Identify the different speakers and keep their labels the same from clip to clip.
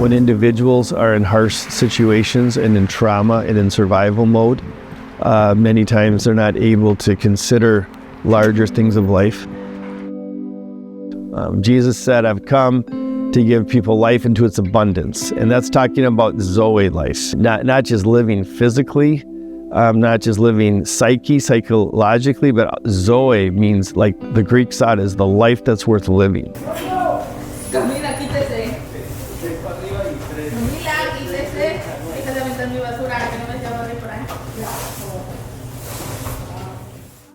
Speaker 1: When individuals are in harsh situations and in trauma and in survival mode, many times they're not able to consider larger things of life. Jesus said, I've come to give people life into its abundance. And that's talking about Zoe life, not just living physically, not just living psychologically, but Zoe means, like the Greek thought, is the life that's worth living.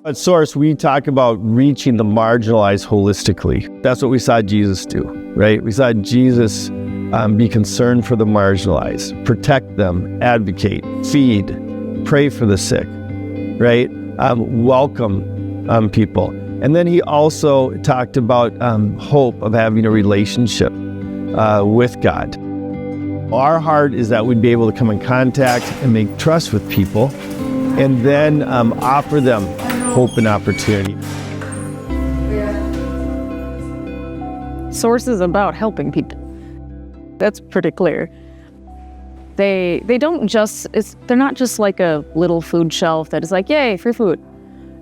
Speaker 1: At Source, we talk about reaching the marginalized holistically. That's what we saw Jesus do, right? We saw Jesus be concerned for the marginalized, protect them, advocate, feed, pray for the sick, right? Welcome people. And then he also talked about hope of having a relationship with God. Our heart is that we'd be able to come in contact and make trust with people, and then offer them hope and opportunity.
Speaker 2: Source is about helping people. That's pretty clear. They don't just, they're not just like a little food shelf that is like, yay, free food.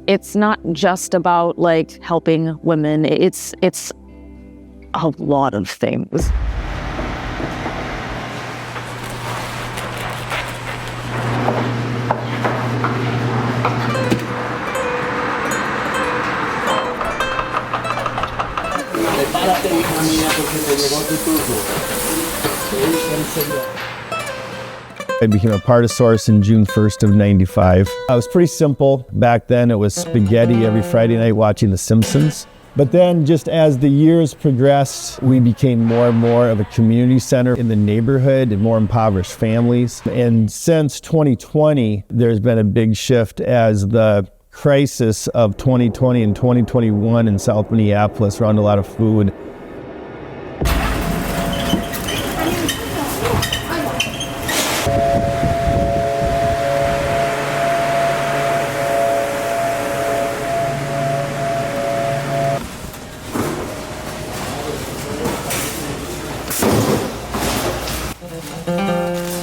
Speaker 2: It's not just about like helping women. It's a lot of things.
Speaker 1: I became a part of Source in June 1st of 95. It was pretty simple. Back then it was spaghetti every Friday night watching The Simpsons. But then just as the years progressed, we became more and more of a community center in the neighborhood and more impoverished families. And since 2020, there's been a big shift as the crisis of 2020 and 2021 in South Minneapolis around a lot of food.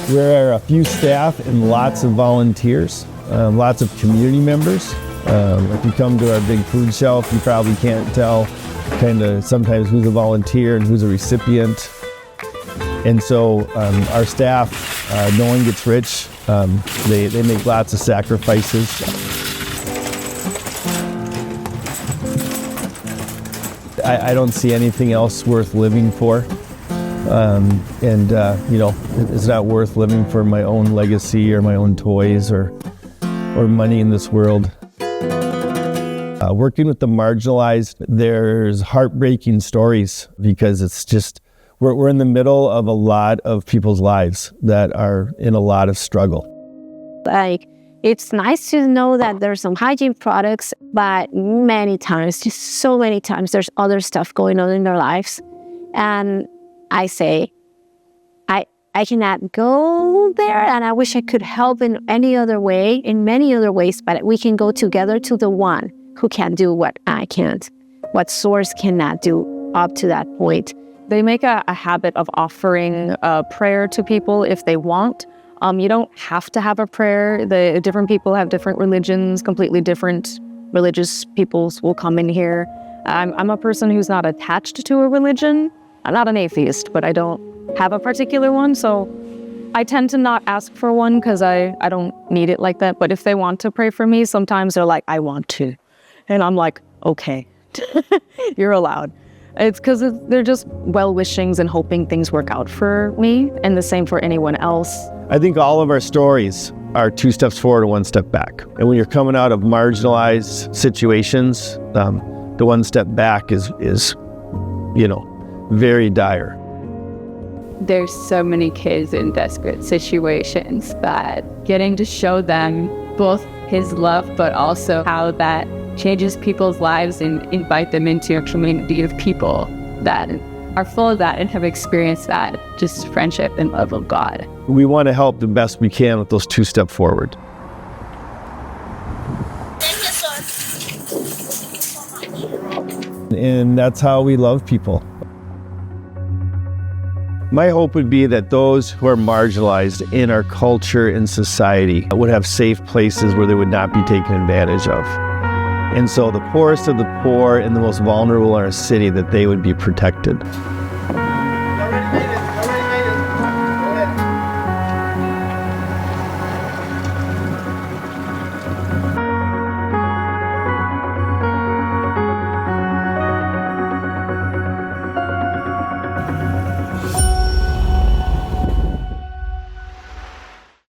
Speaker 1: There are a few staff and lots of volunteers, lots of community members. If you come to our big food shelf, you probably can't tell kind of sometimes who's a volunteer and who's a recipient. And so our staff, no one gets rich. They make lots of sacrifices. I don't see anything else worth living for. It's not worth living for my own legacy or my own toys or money in this world. Working with the marginalized, there's heartbreaking stories because it's just, we're in the middle of a lot of people's lives that are in a lot of struggle.
Speaker 3: Like, it's nice to know that there's some hygiene products, but many times, just so many times, there's other stuff going on in their lives. And I say, I cannot go there, and I wish I could help in any other way, in many other ways, but we can go together to the one who can do what I can't, what Source cannot do up to that point.
Speaker 2: They make a habit of offering prayer to people if they want. You don't have to have a prayer. The different people have different religions, completely different religious peoples will come in here. I'm a person who's not attached to a religion. I'm not an atheist, but I don't have a particular one, so I tend to not ask for one because I don't need it like that. But if they want to pray for me, sometimes they're like, I want to. And I'm like, okay, you're allowed. It's because they're just well-wishings and hoping things work out for me, and the same for anyone else.
Speaker 1: I think all of our stories are 2 steps forward and 1 step back. And when you're coming out of marginalized situations, the 1 step back is very dire.
Speaker 4: There's so many kids in desperate situations that getting to show them both his love, but also how that changes people's lives and invite them into a community of people that are full of that and have experienced that, just friendship and love of God.
Speaker 1: We want to help the best we can with those 2 steps forward.
Speaker 5: Thank you so much.
Speaker 1: And that's how we love people. My hope would be that those who are marginalized in our culture and society would have safe places where they would not be taken advantage of. And so the poorest of the poor and the most vulnerable in our city, that they would be protected.